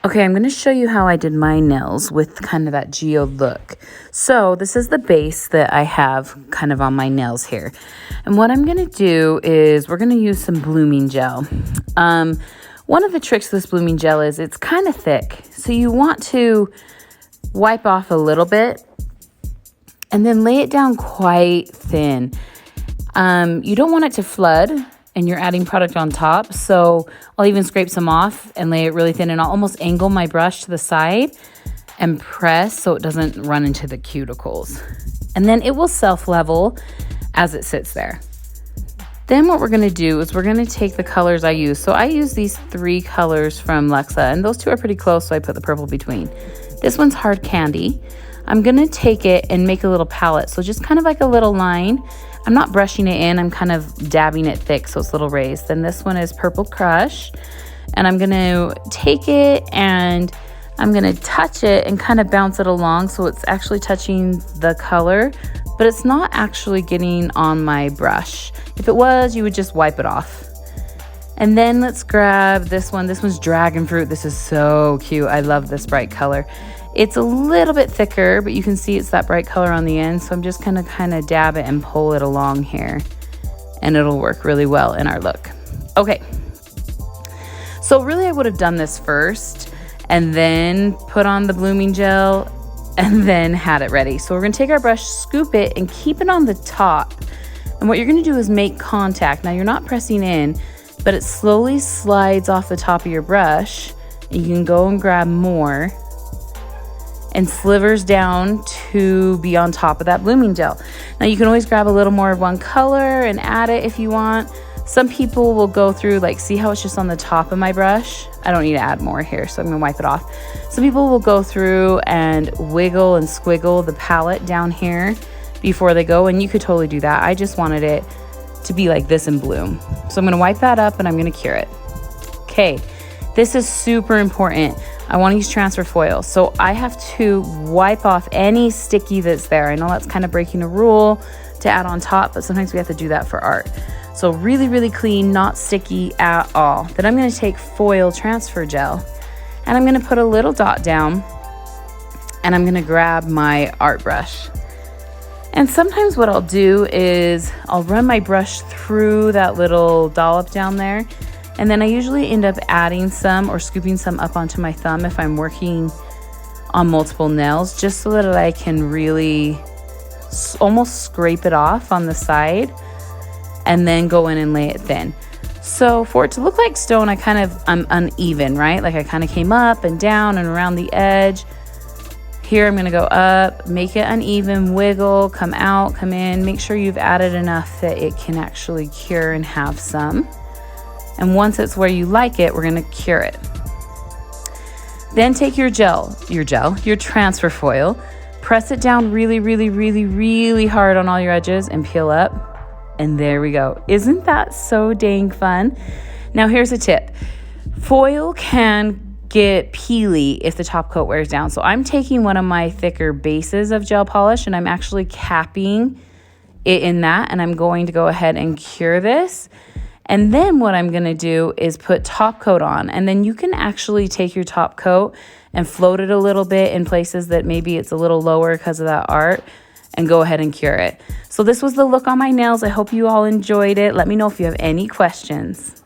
Okay, I'm going to show you how I did my nails with kind of that geode look. So this is the base that I have kind of on my nails here. And what I'm going to do is we're going to use some blooming gel. One of the tricks with this blooming gel is it's kind of thick. So you want to wipe off a little bit and then lay it down quite thin. You don't want it to flood, and you're adding product on top. So I'll even scrape some off and lay it really thin, and I'll almost angle my brush to the side and press so it doesn't run into the cuticles. And then it will self-level as it sits there. Then what we're gonna do is we're gonna take the colors I use. So I use these 3 colors from Luxa, and those 2 are pretty close, so I put the purple between. This one's Hard Candy. I'm gonna take it and make a little palette. So just kind of like a little line. I'm not brushing it in, I'm kind of dabbing it thick so it's a little raised. Then this one is Purple Crush. And I'm gonna take it and I'm gonna touch it and kind of bounce it along so it's actually touching the color, but it's not actually getting on my brush. If it was, you would just wipe it off. And then let's grab this one. This one's Dragon Fruit. This is so cute. I love this bright color. It's a little bit thicker, but you can see it's that bright color on the end. So I'm just gonna kind of dab it and pull it along here, and it'll work really well in our look. Okay, so really I would have done this first and then put on the blooming gel and then had it ready. So we're gonna take our brush, scoop it, and keep it on the top. And what you're gonna do is make contact. Now you're not pressing in, but it slowly slides off the top of your brush, and you can go and grab more and slivers down to be on top of that blooming gel. Now you can always grab a little more of one color and add it if you want. Some people will go through, like, see how it's just on the top of my brush? I don't need to add more here, so I'm gonna wipe it off. Some people will go through and wiggle and squiggle the palette down here before they go, and you could totally do that. I just wanted it to be like this in bloom. So I'm gonna wipe that up and I'm gonna cure it. Okay, this is super important. I wanna use transfer foil. So I have to wipe off any sticky that's there. I know that's kind of breaking a rule to add on top, but sometimes we have to do that for art. So really, really clean, not sticky at all. Then I'm gonna take foil transfer gel and I'm gonna put a little dot down and I'm gonna grab my art brush. And sometimes what I'll do is I'll run my brush through that little dollop down there, and then I usually end up adding some or scooping some up onto my thumb if I'm working on multiple nails, just so that I can really almost scrape it off on the side and then go in and lay it thin. So for it to look like stone, I'm uneven, right? Like I kind of came up and down and around the edge. Here I'm gonna go up, make it uneven, wiggle, come out, come in. Make sure you've added enough that it can actually cure and have some. And once it's where you like it, we're gonna cure it. Then take your transfer foil, press it down really, really, really, really hard on all your edges and peel up. And there we go. Isn't that so dang fun? Now here's a tip. Foil can get peely if the top coat wears down. So I'm taking one of my thicker bases of gel polish and I'm actually capping it in that, and I'm going to go ahead and cure this. And then what I'm gonna do is put top coat on, and then you can actually take your top coat and float it a little bit in places that maybe it's a little lower because of that art, and go ahead and cure it. So this was the look on my nails. I hope you all enjoyed it. Let me know if you have any questions.